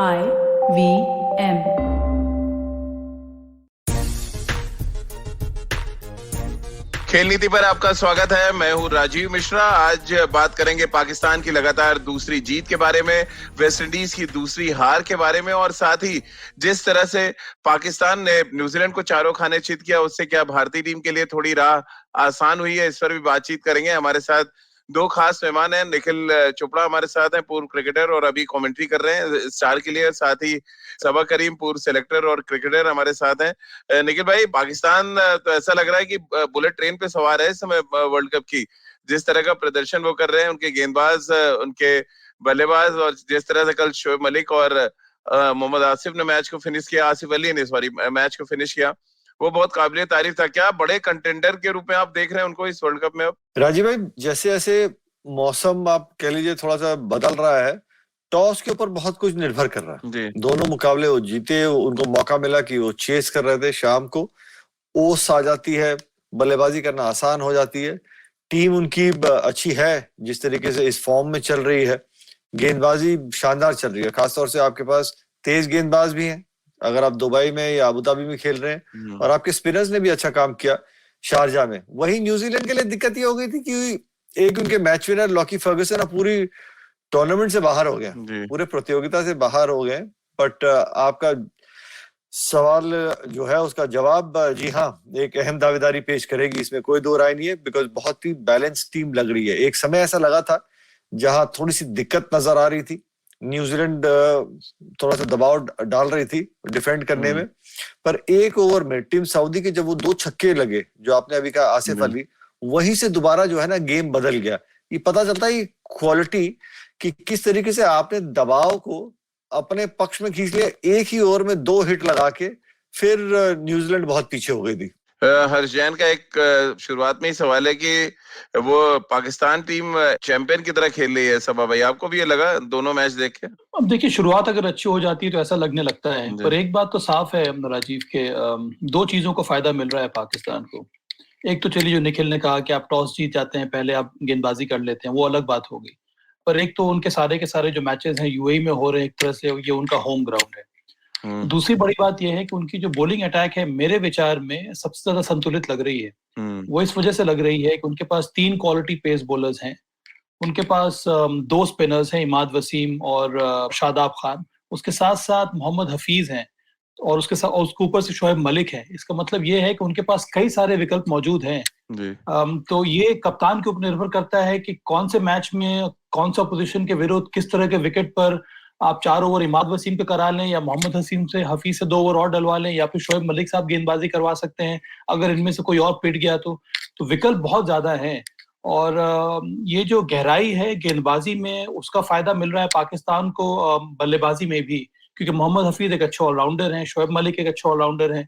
IVM। खेल नीति पर आपका स्वागत है। मैं हूं राजीव मिश्रा। आज बात करेंगे पाकिस्तान की लगातार दूसरी जीत के बारे में, वेस्ट इंडीज की दूसरी हार के बारे में, और साथ ही जिस तरह से पाकिस्तान ने न्यूजीलैंड को चारों खाने चित किया, उससे क्या भारतीय टीम के लिए थोड़ी राह आसान हुई है, इस पर भी बातचीत करेंगे। हमारे साथ दो खास मेहमान हैं। निखिल चोपड़ा हमारे साथ हैं, पूर्व क्रिकेटर और अभी कमेंट्री कर रहे हैं स्टार के लिए। साथ ही सबा करीम, पूर्व सेलेक्टर और क्रिकेटर हमारे साथ हैं। निखिल भाई, पाकिस्तान तो ऐसा लग रहा है कि बुलेट ट्रेन पे सवार है इस समय वर्ल्ड कप की। जिस तरह का प्रदर्शन वो कर रहे हैं, उनके गेंदबाज, उनके बल्लेबाज, और जिस तरह से कल शोएब मलिक और मोहम्मद आसिफ ने मैच को फिनिश किया, आसिफ अली ने सॉरी मैच को फिनिश किया, वो बहुत काबिले तारीफ था। क्या बड़े कंटेंडर के रूप में आप देख रहे हैं उनको इस वर्ल्ड कप में अब? राजीव भाई, जैसे जैसे मौसम आप कह लीजिए थोड़ा सा बदल रहा है, टॉस के ऊपर बहुत कुछ निर्भर कर रहा है। दोनों मुकाबले वो जीते, उनको मौका मिला कि वो चेस कर रहे थे, शाम को ओस आ जाती है, बल्लेबाजी करना आसान हो जाती है। टीम उनकी अच्छी है, जिस तरीके से इस फॉर्म में चल रही है, गेंदबाजी शानदार चल रही है। खासतौर से आपके पास तेज गेंदबाज भी हैं, अगर आप दुबई में या अबू धाबी में खेल रहे हैं, और आपके स्पिनर्स ने भी अच्छा काम किया शारजा में। वहीं न्यूजीलैंड के लिए दिक्कत ये हो गई थी कि एक उनके मैच विनर लॉकी फर्गुसन पूरी टूर्नामेंट से बाहर हो गया, पूरे प्रतियोगिता से बाहर हो गए। बट आपका सवाल जो है उसका जवाब जी हाँ, एक अहम दावेदारी पेश करेगी, इसमें कोई दो राय नहीं है। बिकॉज बहुत ही बैलेंस टीम लग रही है। एक समय ऐसा लगा था जहां थोड़ी सी दिक्कत नजर आ रही थी, न्यूजीलैंड थोड़ा सा दबाव डाल रही थी डिफेंड करने में, पर एक ओवर में टीम सऊदी के जब वो दो छक्के लगे, जो आपने अभी कहा आसिफ अली, वहीं से दोबारा जो है ना गेम बदल गया। ये पता चलता है क्वालिटी कि किस तरीके से आपने दबाव को अपने पक्ष में खींच लिया। एक ही ओवर में 2 हिट लगा के फिर न्यूजीलैंड बहुत पीछे हो गई थी। हर्ष जैन का एक शुरुआत में ही सवाल है कि वो पाकिस्तान टीम चैंपियन की तरह खेल रही है। सबा भाई, आपको भी ये लगा दोनों मैच देख के? अब देखिए, शुरुआत अगर अच्छी हो जाती है तो ऐसा लगने लगता है, पर एक बात तो साफ है राजीव के, दो चीजों को फायदा मिल रहा है पाकिस्तान को। एक तो चलिए, जो निखिल ने कहा कि आप टॉस जीत जाते हैं, पहले आप गेंदबाजी कर लेते हैं, वो अलग बात हो गई। पर एक तो उनके सारे के सारे जो मैचेस हैं यूएई में हो रहे हैं, एक तरह से ये उनका होम ग्राउंड है। दूसरी बड़ी बात यह है कि उनकी जो बॉलिंग अटैक है, मेरे विचार में सबसे ज्यादा संतुलित लग रही है। वो इस वजह से लग रही है कि उनके पास 3 क्वालिटी पेस बॉलर्स हैं। उनके पास 2 स्पिनर्स हैं, इमाद वसीम और शादाब खान। उसके साथ साथ मोहम्मद हफीज हैं, और उसके साथ उसके ऊपर से शोएब मलिक है। इसका मतलब ये है कि उनके पास कई सारे विकल्प मौजूद हैं। तो ये कप्तान के ऊपर निर्भर करता है कि कौन से मैच में कौन सा पोजीशन के विरुद्ध किस तरह के विकेट पर आप 4 ओवर इमाद वसीम पे करा लें, या मोहम्मद हसीम से हफीज से 2 ओवर और डलवा लें, या फिर शोएब मलिक से आप गेंदबाजी करवा सकते हैं अगर इनमें से कोई और पिट गया तो विकल्प बहुत ज्यादा हैं। और ये जो गहराई है गेंदबाजी में, उसका फायदा मिल रहा है पाकिस्तान को बल्लेबाजी में भी, क्योंकि मोहम्मद हफीज एक अच्छे ऑलराउंडर हैं, शोएब मलिक एक अच्छे ऑलराउंडर हैं।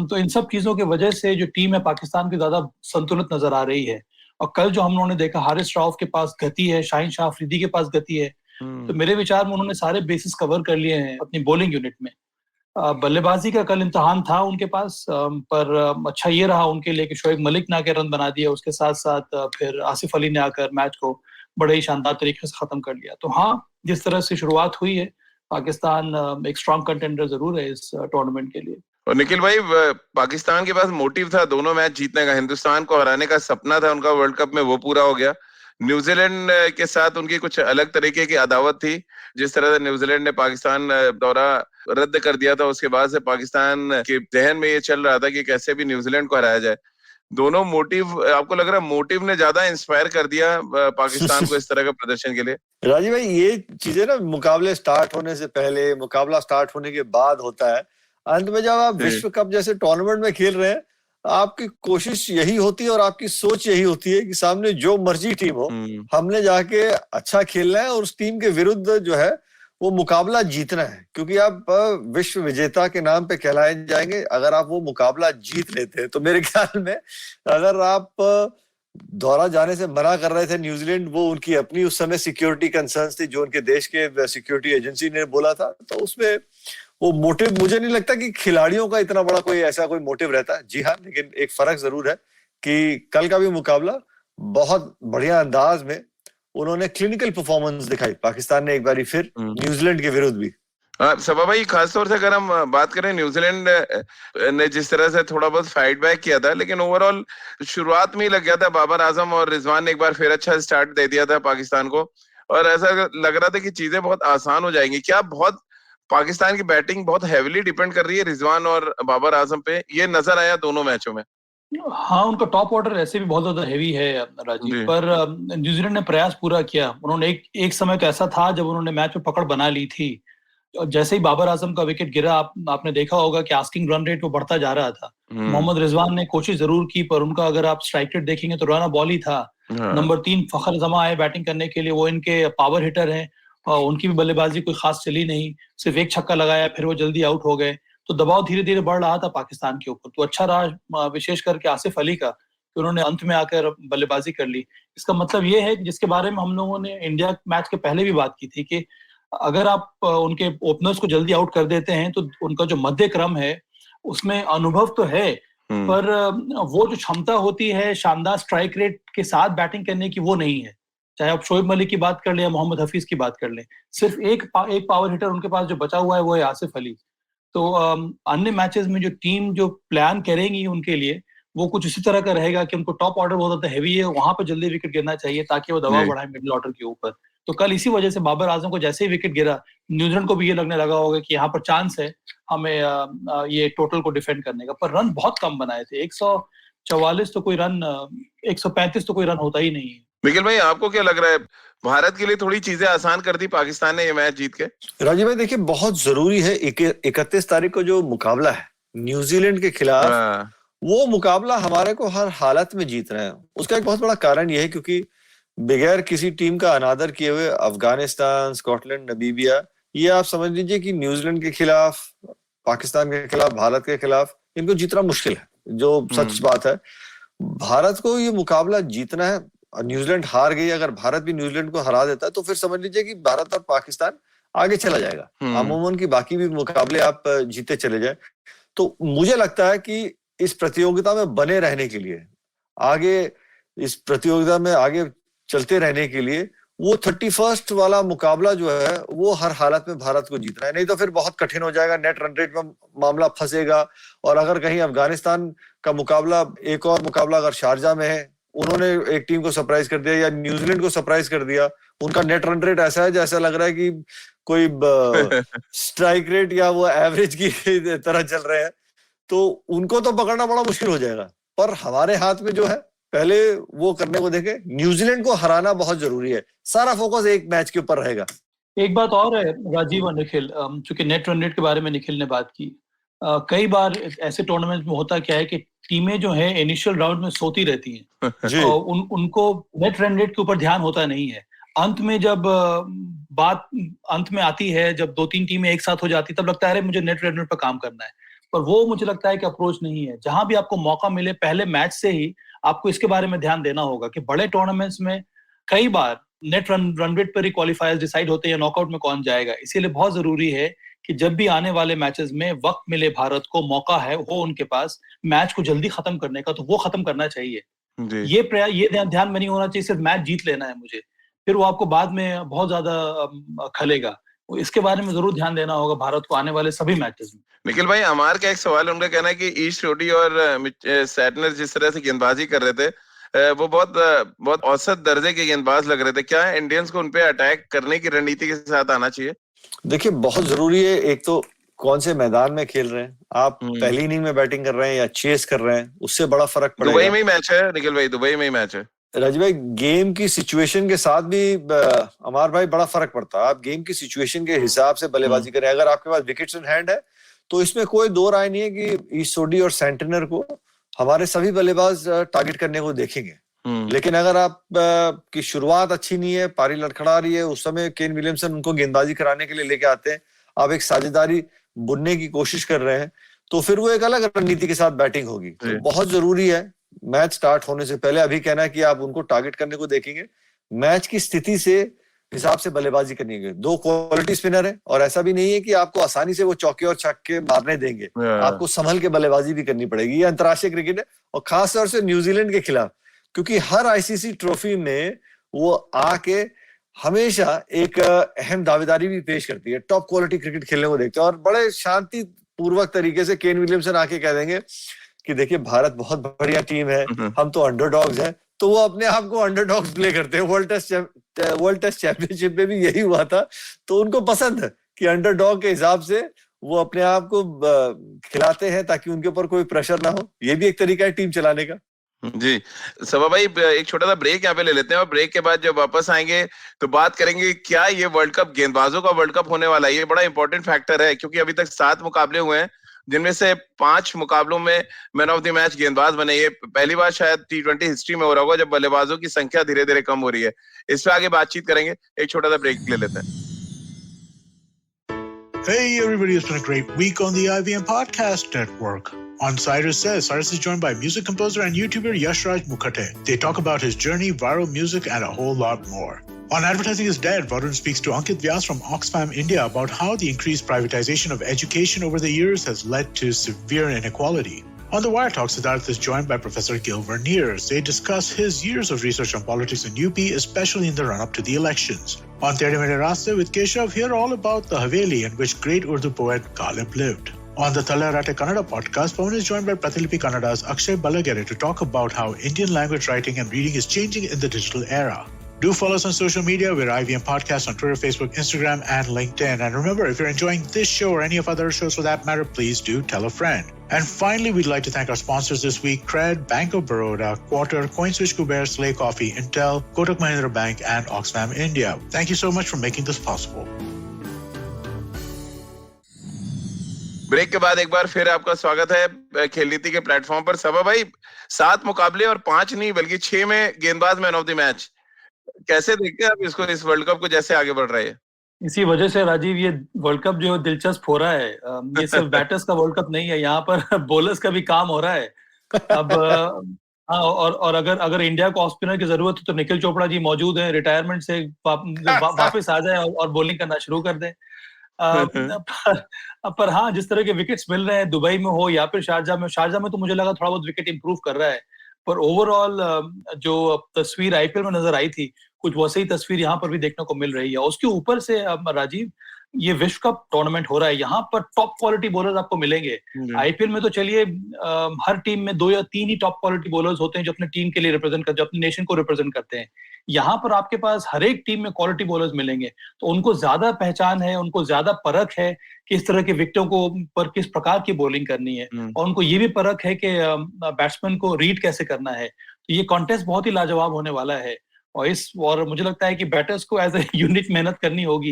तो इन सब चीजों की वजह से जो टीम है पाकिस्तान की ज्यादा संतुलित नजर आ रही है। और कल जो हम लोगों ने देखा, हारिस रऊफ के पास गति है, शाहीन शाह अफरीदी के पास गति है। तो मेरे विचार में उन्होंने सारे बेसिस कवर कर लिए हैं अपनी बॉलिंग यूनिट में। बल्लेबाजी का कल इम्तिहान था उनके पास, पर अच्छा ये रहा उनके लिए कि शोएब मलिक ने आकर रन बना दिया, उसके साथ साथ फिर आसिफ अली ने आकर मैच को बड़े ही शानदार तरीके से खत्म कर लिया। तो हाँ, जिस तरह से शुरुआत हुई है, पाकिस्तान एक स्ट्रॉन्ग कंटेंडर जरूर है इस टूर्नामेंट के लिए। और निखिल भाई, पाकिस्तान के पास मोटिव था दोनों मैच जीतने का। हिंदुस्तान को हराने का सपना था उनका वर्ल्ड कप में, वो पूरा हो गया। न्यूजीलैंड के साथ उनकी कुछ अलग तरीके की अदावत थी। जिस तरह से न्यूजीलैंड ने पाकिस्तान दौरा रद्द कर दिया था, उसके बाद से पाकिस्तान के जहन में ये चल रहा था कि कैसे भी न्यूजीलैंड को हराया जाए। दोनों मोटिव, आपको लग रहा है मोटिव ने ज्यादा इंस्पायर कर दिया पाकिस्तान को इस तरह का प्रदर्शन के लिए? राजीव भाई, ये चीजें ना मुकाबले स्टार्ट होने से पहले, मुकाबला स्टार्ट होने के बाद होता है। अंत में जब आप विश्व कप जैसे टूर्नामेंट में खेल रहे हैं, आपकी कोशिश यही होती है और आपकी सोच यही होती है कि सामने जो मर्जी टीम हो, हमने जाके अच्छा खेलना है और उस टीम के विरुद्ध जो है वो मुकाबला जीतना है। क्योंकि आप विश्व विजेता के नाम पे कहलाए जाएंगे अगर आप वो मुकाबला जीत लेते हैं। तो मेरे ख्याल में अगर आप दौरा जाने से मना कर रहे थे न्यूजीलैंड, वो उनकी अपनी उस समय सिक्योरिटी कंसर्न्स थी, जो उनके देश के सिक्योरिटी एजेंसी ने बोला था, तो उसमें वो मोटिव, मुझे नहीं लगता कि खिलाड़ियों का इतना बड़ा कोई ऐसा कोई मोटिव रहता है। जी हाँ, लेकिन एक फर्क जरूर है कि कल का भी मुकाबला बहुत बढ़िया अंदाज में उन्होंने क्लिनिकल परफॉर्मेंस दिखाई पाकिस्तान ने एक बारी फिर न्यूजीलैंड के विरुद्ध भी। सभा भाई, खासतौर से अगर हम बात करें, न्यूजीलैंड ने जिस तरह से थोड़ा बहुत फाइट बैक किया था, लेकिन ओवरऑल शुरुआत में ही लग गया था बाबर आजम और रिजवान ने एक बार फिर अच्छा स्टार्ट दे दिया था पाकिस्तान को, और ऐसा लग रहा था कि चीजें बहुत आसान हो जाएंगी। क्या बहुत पाकिस्तान की बैटिंग बहुत हैविली डिपेंड कर रही है रिजवान और बाबर आजम पे? ये नजर आया दोनों मैचों में। हाँ, उनका टॉप ऑर्डर ऐसे भी बहुत ज्यादा हैवी है राजीव, पर न्यूजीलैंड ने प्रयास पूरा किया। उन्होंने एक समय तो ऐसा था जब उन्होंने मैच में पकड़ बना ली थी। जैसे ही बाबर आजम का विकेट गिरा, आपने देखा होगा कि आस्किंग रन रेट वो बढ़ता जा रहा था। मोहम्मद रिजवान ने कोशिश जरूर की, पर उनका अगर आप स्ट्राइक रेट देखेंगे तो रन बॉल ही था। नंबर 3 फखर जमा आए बैटिंग करने के लिए, वो इनके पावर हिटर हैं, उनकी भी बल्लेबाजी कोई खास चली नहीं, सिर्फ एक छक्का लगाया, फिर वो जल्दी आउट हो गए। तो दबाव धीरे धीरे बढ़ रहा था पाकिस्तान के ऊपर। तो अच्छा रहा विशेष करके आसिफ अली का, कि उन्होंने अंत में आकर बल्लेबाजी कर ली। इसका मतलब ये है, जिसके बारे में हम लोगों ने इंडिया मैच के पहले भी बात की थी, कि अगर आप उनके ओपनर्स को जल्दी आउट कर देते हैं तो उनका जो मध्य क्रम है उसमें अनुभव तो है, पर वो जो क्षमता होती है शानदार स्ट्राइक रेट के साथ बैटिंग करने की, वो नहीं है। चाहे आप शोएब मलिक की बात कर लें या मोहम्मद हफीज की बात कर लें, सिर्फ एक पावर हिटर उनके पास जो बचा हुआ है वो है आसिफ अली। तो अन्य मैचेस में जो टीम जो प्लान करेंगी उनके लिए, वो कुछ इसी तरह का रहेगा कि उनको टॉप ऑर्डर बहुत ज्यादा हैवी है, वहां पर जल्दी विकेट गिरना चाहिए ताकि वो दबाव बढ़ाए मिडिल ऑर्डर के ऊपर। तो कल इसी वजह से बाबर आजम को जैसे ही विकेट गिरा, न्यूजीलैंड को भी ये लगने लगा होगा कि यहाँ पर चांस है हमें ये टोटल को डिफेंड करने का। पर रन बहुत कम बनाए थे, 144 तो कोई रन, 135 तो कोई रन होता ही नहीं है। निखिल भाई, आपको क्या लग रहा है, भारत के लिए थोड़ी चीजें आसान कर दी पाकिस्तान ने ये मैच जीत के? राजीव भाई देखिए, बहुत जरूरी है 31 तारीख को जो मुकाबला है न्यूजीलैंड के खिलाफ, वो मुकाबला हमारे को हर हालत में जीत रहे हैं। उसका एक बहुत बड़ा कारण यह है क्योंकि बगैर किसी टीम का अनादर किए हुए अफगानिस्तान, स्कॉटलैंड, नमीबिया, ये आप समझ लीजिए कि न्यूजीलैंड के खिलाफ, पाकिस्तान के खिलाफ, भारत के खिलाफ इनको जीतना मुश्किल है। जो सच बात है, भारत को ये मुकाबला जीतना है। न्यूजीलैंड हार गई, अगर भारत भी न्यूजीलैंड को हरा देता है तो फिर समझ लीजिए कि भारत और पाकिस्तान आगे चला जाएगा। अमूमन की बाकी भी मुकाबले आप जीते चले जाए। तो मुझे लगता है कि इस प्रतियोगिता में बने रहने के लिए, आगे इस प्रतियोगिता में आगे चलते रहने के लिए, वो 31 वाला मुकाबला जो है वो हर हालत में भारत को जीतना है, नहीं तो फिर बहुत कठिन हो जाएगा। नेट रन रेट में मामला फंसेगा। और अगर कहीं अफगानिस्तान का मुकाबला, एक और मुकाबला अगर शारजा में है, उन्होंने एक टीम को सरप्राइज कर दिया या न्यूजीलैंड को सरप्राइज कर दिया, उनका नेट रन रेट ऐसा है जैसा लग रहा है कि कोई स्ट्राइक रेट या वो एवरेज की तरह चल रहे हैं, तो उनको तो पकड़ना बड़ा मुश्किल हो जाएगा। पर हमारे हाथ में जो है, पहले वो करने को देखे। न्यूजीलैंड को हराना बहुत जरूरी है, सारा फोकस एक मैच के ऊपर रहेगा। एक बात और है राजीव और निखिल, चूंकि नेट रन रेट के बारे में निखिल ने बात की, कई बार ऐसे टूर्नामेंट में होता क्या है कि टीमें जो है इनिशियल राउंड में सोती रहती हैं और उनको नेट रन रेट के ऊपर ध्यान होता नहीं है। अंत में जब बात अंत में आती है, जब 2-3 टीमें एक साथ हो जाती, तब लगता है मुझे नेट रन रेट पर काम करना है। पर वो मुझे लगता है कि अप्रोच नहीं है। जहां भी आपको मौका मिले, पहले मैच से ही आपको इसके बारे में ध्यान देना होगा कि बड़े टूर्नामेंट्स में कई बार नेट रन रेट पर ही क्वालिफायर्स डिसाइड होते हैं या नॉकआउट में कौन जाएगा। इसीलिए बहुत जरूरी है कि जब भी आने वाले मैचेस में वक्त मिले, भारत को मौका है हो उनके पास मैच को जल्दी खत्म करने का, तो वो खत्म करना चाहिए। ये ध्यान में नहीं होना चाहिए सिर्फ मैच जीत लेना है मुझे, फिर वो आपको बाद में बहुत ज्यादा खलेगा। इसके बारे में जरूर ध्यान देना होगा भारत को आने वाले सभी मैचेस में। निखिल भाई, हमारे का एक सवाल, उनका कहना है कि ईश रोडी और सैटनर जिस तरह से गेंदबाजी कर रहे थे, वो बहुत औसत दर्जे के गेंदबाज लग रहे थे। क्या इंडियंस को उनपे अटैक करने की रणनीति के साथ आना चाहिए? देखिए, बहुत जरूरी है, एक तो कौन से मैदान में खेल रहे हैं आप, पहली इनिंग में बैटिंग कर रहे हैं या चेस कर रहे हैं, उससे बड़ा फर्क पड़ेगा। दुबई में ही मैच है निखिल भाई, दुबई में ही मैच है। राजीव भाई, गेम की सिचुएशन के साथ भी अमर भाई बड़ा फर्क पड़ता है। आप गेम की सिचुएशन के हिसाब से बल्लेबाजी करें। अगर आपके पास विकेट्स इन हैंड है तो इसमें कोई दो राय नहीं है कि ईश सोडी और सेंटनर को हमारे सभी बल्लेबाज टारगेट करने को देखेंगे। लेकिन अगर आप की शुरुआत अच्छी नहीं है, पारी लड़खड़ा रही है, उस समय केन विलियमसन उनको गेंदबाजी कराने के लिए लेके आते हैं, आप एक साझेदारी बुनने की कोशिश कर रहे हैं, तो फिर वो एक अलग रणनीति के साथ बैटिंग होगी। तो बहुत जरूरी है मैच स्टार्ट होने से पहले अभी कहना है कि आप उनको टारगेट करने को देखेंगे, मैच की स्थिति से हिसाब से बल्लेबाजी करनी है। दो क्वालिटी स्पिनर है और ऐसा भी नहीं है कि आपको आसानी से वो चौके और छक्के मारने देंगे, आपको संभल के बल्लेबाजी भी करनी पड़ेगी। ये अंतर्राष्ट्रीय क्रिकेट है और खासतौर से न्यूजीलैंड के खिलाफ, क्योंकि हर आईसीसी ट्रॉफी में वो आके हमेशा एक अहम दावेदारी भी पेश करती है, टॉप क्वालिटी क्रिकेट खेलने को देखते हैं और बड़े शांति पूर्वक तरीके से केन विलियमसन आके कह देंगे कि देखिए भारत बहुत बढ़िया टीम है, हम तो अंडरडॉग्स हैं। तो वो अपने आप को अंडरडॉग्स प्ले करते हैं। वर्ल्ड टेस्ट चैंपियनशिप में भी यही हुआ था। तो उनको पसंद है कि अंडरडॉग के हिसाब से वो अपने आप को खिलाते हैं ताकि उनके ऊपर कोई प्रेशर ना हो। ये भी एक तरीका है टीम चलाने का। जी सबा भाई, एक छोटा सा ब्रेक यहाँ पे ले लेते हैं और ब्रेक के बाद जब वापस आएंगे तो बात करेंगे क्या ये वर्ल्ड कप गेंदबाजों का वर्ल्ड कप होने वाला है। ये बड़ा इंपॉर्टेंट फैक्टर है क्योंकि अभी तक 7 मुकाबले हुए हैं जिनमें से 5 मुकाबलों में मैन ऑफ द मैच गेंदबाज बने। ये पहली बार शायद T20 हिस्ट्री में हो रहा होगा जब बल्लेबाजों की संख्या धीरे धीरे कम हो रही है। इस पे आगे बातचीत करेंगे, एक छोटा सा ब्रेक ले लेते हैं। Hey everybody, it's been a great week on the IVM Podcast Network. On Cyrus Says, Cyrus is joined by music composer and YouTuber Yashraj Mukhate. They talk about his journey, viral music, and a whole lot more. On Advertising is Dead, Varun speaks to Ankit Vyas from Oxfam India about how the increased privatization of education over the years has led to severe inequality. On The Wire Talk, Siddharth is joined by Professor Gil Verniers. They discuss his years of research on politics in UP, especially in the run-up to the elections. On Tere Mere Raste with Keshav, hear all about the Haveli in which great Urdu poet Ghalib lived. On the Talarate Kannada podcast, Pawan is joined by Pratilpi Kannada's Akshay Balagere to talk about how Indian language writing and reading is changing in the digital era. Do follow us on social media. We're IVM Podcast on Twitter, Facebook, Instagram, and LinkedIn. And remember, if you're enjoying this show or any of other shows for that matter, please do tell a friend. And finally, we'd like to thank our sponsors this week, Cred, Bank of Baroda, Quarter, CoinSwitch, Kuber, Slay Coffee, Intel, Kotak Mahindra Bank, and Oxfam India. Thank you so much for making this possible. Break के बाद एक बार फिर आपका स्वागत है खेल नीति के प्लेटफॉर्म पर। सबा भाई, 7 मुकाबले और 5 नहीं बल्कि 6 में गेंदबाज मैन ऑफ द मैच, कैसे देखते हैं आप इसको, इस वर्ल्ड कप को जैसे आगे बढ़ रहा है? इसी वजह से राजीव ये वर्ल्ड कप जो दिलचस्प हो रहा है, ये सिर्फ बैटर्स का वर्ल्ड कप नहीं है, यहाँ पर बॉलर्स का भी काम हो रहा है। अब हाँ, और अगर इंडिया को ऑफ स्पिनर की जरूरत है तो निखिल चोपड़ा जी मौजूद है, रिटायरमेंट से वापस आ जाए और बॉलिंग करना शुरू कर दें। पर हाँ, जिस तरह के विकेट्स मिल रहे हैं दुबई में हो या फिर शारजा में तो मुझे लगा थोड़ा बहुत विकेट इंप्रूव कर रहा है, पर ओवरऑल जो तस्वीर आईपीएल में नजर आई थी कुछ वैसे ही तस्वीर यहाँ पर भी देखने को मिल रही है। उसके ऊपर से राजीव, ये विश्व कप टूर्नामेंट हो रहा है, यहाँ पर टॉप क्वालिटी बॉलर्स आपको मिलेंगे। आईपीएल में तो चलिए हर टीम में 2 या 3 ही टॉप क्वालिटी बॉलर्स होते हैं जो अपने टीम के लिए रिप्रेजेंट करते हैं, अपने नेशन को रिप्रेजेंट करते हैं। यहाँ पर आपके पास हर एक टीम में क्वालिटी बॉलर्स मिलेंगे, तो उनको ज्यादा पहचान है, उनको ज्यादा परख है किस तरह के विकेटों को पर किस प्रकार की बॉलिंग करनी है, और उनको ये भी परख है कि बैट्समैन को रीड कैसे करना है। तो ये कॉन्टेस्ट बहुत ही लाजवाब होने वाला है और मुझे लगता है कि बैटर्स को एज ए यूनिट मेहनत करनी होगी।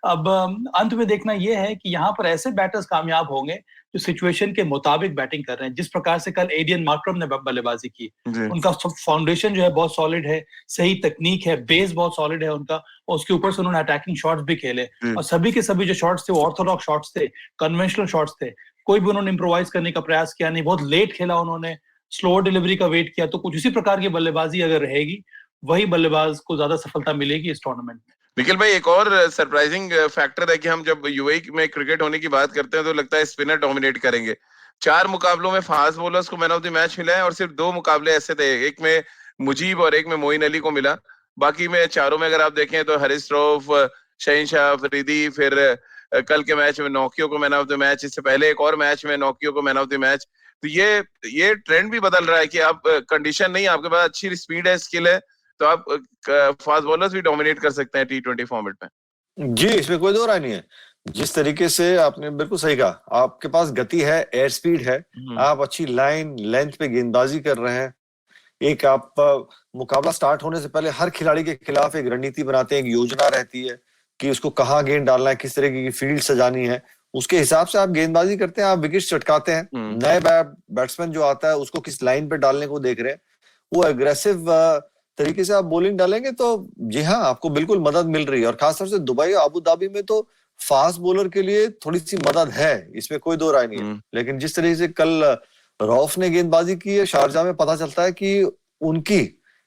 अब अंत में देखना यह है कि यहाँ पर ऐसे बैटर्स कामयाब होंगे जो सिचुएशन के मुताबिक बैटिंग कर रहे हैं। जिस प्रकार से कल एडियन मार्क्रम ने बल्लेबाजी की, उनका फाउंडेशन जो है बहुत सॉलिड है, सही तकनीक है, बेस बहुत सॉलिड है उनका, और उसके ऊपर से उन्होंने अटैकिंग शॉट्स भी खेले, और सभी के सभी जो शॉट्स थे वो ऑर्थोडॉक्स शॉट्स थे, कन्वेंशनल शॉट्स थे, कोई भी उन्होंने इम्प्रोवाइज करने का प्रयास किया नहीं, बहुत लेट खेला उन्होंने, स्लो डिलीवरी का वेट किया। तो कुछ इसी प्रकार की बल्लेबाजी अगर रहेगी, वही बल्लेबाज को ज्यादा सफलता मिलेगी इस टूर्नामेंट में। निखिल भाई, एक और सरप्राइजिंग फैक्टर है कि हम जब यूएई में क्रिकेट होने की बात करते हैं तो लगता है स्पिनर डोमिनेट करेंगे। 4 मुकाबलों में फास्ट बॉलर्स को मैन ऑफ द मैच मिला है और सिर्फ 2 मुकाबले ऐसे थे, एक में मुजीब और एक में मोइन अली को मिला। बाकी में चारों में अगर आप देखें तो हरीश रऊफ, शहीनशाह अफरीदी, फिर कल के मैच में नौकियो को मैन ऑफ द मैच, इससे पहले एक और मैच में नौकियो को मैन ऑफ द मैच। तो ये ट्रेंड भी बदल रहा है कि आप कंडीशन नहीं, आपके पास अच्छी स्पीड है, स्किल है, तो आप फास्ट बॉलर्स भी डोमिनेट कर सकते हैं T20 फॉर्मेट में। जी, इसमें कोई दो राय नहीं है। जिस तरीके से आपने बिल्कुल सही कहा, आपके पास गति है, एयर स्पीड है, आप अच्छी लाइन लेंथ पे गेंदबाजी कर रहे हैं। एक आप मुकाबला स्टार्ट होने से पहले हर खिलाड़ी के खिलाफ एक रणनीति बनाते हैं, एक योजना रहती है कि उसको कहाँ गेंद डालना है, किस तरीके की फील्ड सजानी है, उसके हिसाब से आप गेंदबाजी करते हैं, आप विकेट चटकाते हैं। नए बैट्समैन जो आता है उसको किस लाइन पे डालने को देख रहे हैं, वो एग्रेसिव तरीके से आप बॉलिंग डालेंगे तो जी हाँ, आपको बिल्कुल मदद मिल रही है। और खासतौर से दुबई और अबू धाबी में तो फास्ट बॉलर के लिए थोड़ी सी मदद है, इसमें कोई दो राय नहीं है। लेकिन जिस तरीके से कल रऊफ ने गेंदबाजी की है शारजा में, पता चलता है कि उनकी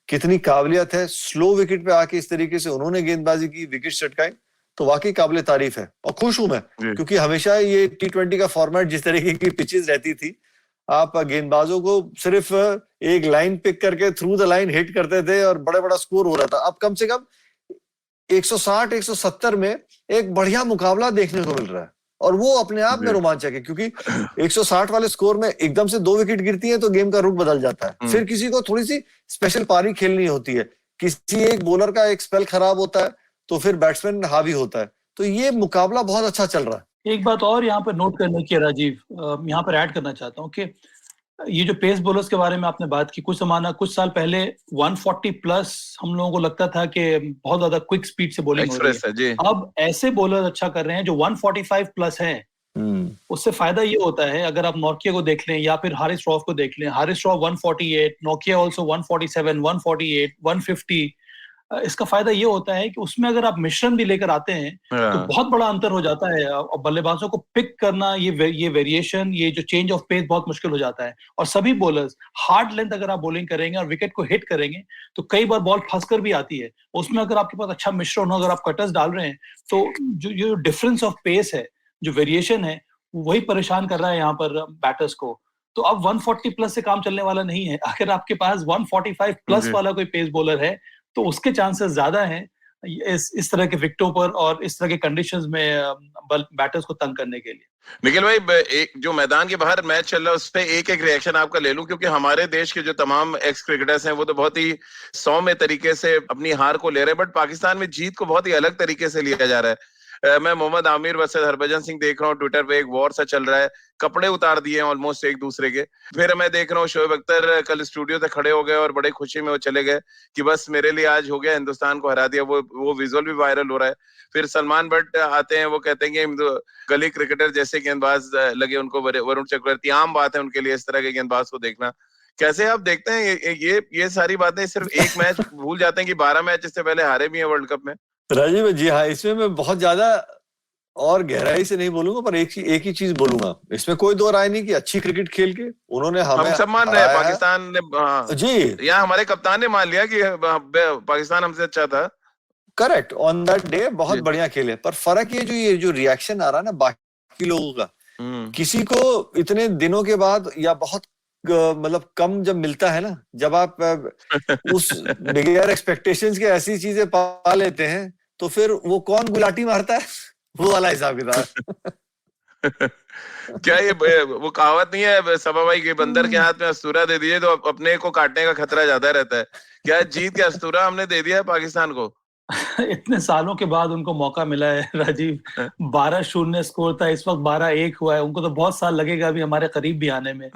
कितनी काबिलियत है। स्लो विकेट पे आके इस तरीके से उन्होंने गेंदबाजी की, विकेट चटकाई, तो वाकई काबिले तारीफ है। और खुश हूं मैं, क्योंकि हमेशा ये T20 का फॉर्मेट जिस तरीके की पिचेस रहती थी, आप गेंदबाजों को सिर्फ एक लाइन पिक करके थ्रू द लाइन हिट करते थे और बड़ा बड़ा स्कोर हो रहा था। अब कम से कम 160 170 में एक बढ़िया मुकाबला देखने को मिल रहा है और वो अपने आप में रोमांचक है, क्योंकि 160 वाले स्कोर में एकदम से 2 विकेट गिरती है तो गेम का रुख बदल जाता है। फिर किसी को थोड़ी सी स्पेशल पारी खेलनी होती है, किसी एक बॉलर का एक स्पेल खराब होता है तो फिर बैट्समैन हावी होता है। तो ये मुकाबला बहुत अच्छा चल रहा है। एक बात और यहाँ पर नोट करने की है राजीव, यहाँ पर ऐड करना चाहता हूँ कि ये जो पेस बॉलर्स के बारे में आपने बात की, कुछ साल पहले 140 प्लस हम लोगों को लगता था कि बहुत ज्यादा क्विक स्पीड से बॉलिंग हो रही है। अब ऐसे बॉलर अच्छा कर रहे हैं जो 145 प्लस हैं। उससे फायदा ये होता है, अगर आप नोकिया को देख लें या फिर हारिस रॉफ को देख लें, हारिस रॉफ 148, नोकिया ऑल्सो 147, 148, 150। इसका फायदा ये होता है कि उसमें अगर आप मिश्रण भी लेकर आते हैं तो बहुत बड़ा अंतर हो जाता है और बल्लेबाजों को पिक करना, ये वेरिएशन, ये जो चेंज ऑफ पेस बहुत मुश्किल हो जाता है। और सभी बॉलर्स हार्ड लेंथ अगर आप बॉलिंग करेंगे और विकेट को हिट करेंगे तो कई बार बॉल फंसकर भी आती है। उसमें अगर आपके पास अच्छा मिश्रण हो, अगर आप कटर्स डाल रहे हैं तो जो डिफरेंस ऑफ पेस है, जो वेरिएशन है, वही परेशान कर रहा है यहाँ पर बैटर्स को। तो अब 140 प्लस से काम चलने वाला नहीं है। अगर आपके पास 145 प्लस वाला कोई पेस बॉलर है तो उसके चांसेस ज्यादा हैं इस तरह के विकेटों पर और इस तरह के कंडीशंस में बैटर्स को तंग करने के लिए। निखिल भाई, एक जो मैदान के बाहर मैच चल रहा है उस पर एक रिएक्शन आपका ले लूं, क्योंकि हमारे देश के जो तमाम एक्स क्रिकेटर्स हैं वो तो बहुत ही सौम्य तरीके से अपनी हार को ले रहे हैं, बट पाकिस्तान में जीत को बहुत ही अलग तरीके से लिया जा रहा है। मैं मोहम्मद आमिर वर्सेस हरभजन सिंह देख रहा हूँ, ट्विटर पे एक वॉर सा चल रहा है, कपड़े उतार दिए हैं ऑलमोस्ट एक दूसरे के। फिर मैं देख रहा हूँ शोएब अख्तर कल स्टूडियो से खड़े हो गए और बड़े खुशी में वो चले गए कि बस मेरे लिए आज हो गया, हिंदुस्तान को हरा दिया। वो विजुअल भी वायरल हो रहा है। फिर सलमान भट्ट आते हैं, वो कहते हैं कि गली क्रिकेटर जैसे गेंदबाज लगे उनको वरुण चक्रवर्ती, आम बात है उनके लिए इस तरह के गेंदबाज को देखना। कैसे आप देखते हैं ये सारी बातें? सिर्फ एक मैच भूल जाते हैं कि 12 मैच इससे पहले हारे भी हैं वर्ल्ड कप में। राजीव जी हाँ, इसमें मैं बहुत ज्यादा और गहराई से नहीं बोलूंगा, पर एक ही चीज बोलूंगा, इसमें कोई दो राय नहीं कि अच्छी क्रिकेट खेल के उन्होंने हमें, हम सब मान रहे हैं पाकिस्तान ने जी, यहाँ हमारे कप्तान ने मान लिया कि पाकिस्तान हमसे अच्छा था। करेक्ट, ऑन दैट डे बहुत बढ़िया खेले। पर फर्क ये जो रिएक्शन आ रहा है ना बाकी लोगों का, किसी को इतने दिनों के बाद या बहुत मतलब कम जब मिलता है ना, जब आप उस बिगर एक्सपेक्टेशंस के ऐसी चीजें पा लेते हैं तो फिर वो कौन गुलाटी मारता है, वो वाला हिसाब किताब। क्या ये वो कहावत नहीं है सभा भाई के, बंदर के हाथ में अस्तूरा दे दिए तो अपने को काटने का खतरा ज्यादा रहता है? क्या जीत के अस्तूरा हमने दे दिया है पाकिस्तान को? इतने सालों के बाद उनको मौका मिला है राजीव। 12-0 स्कोर था, इस वक्त 12-1 हुआ है। उनको तो बहुत साल लगेगा अभी हमारे करीब भी आने में।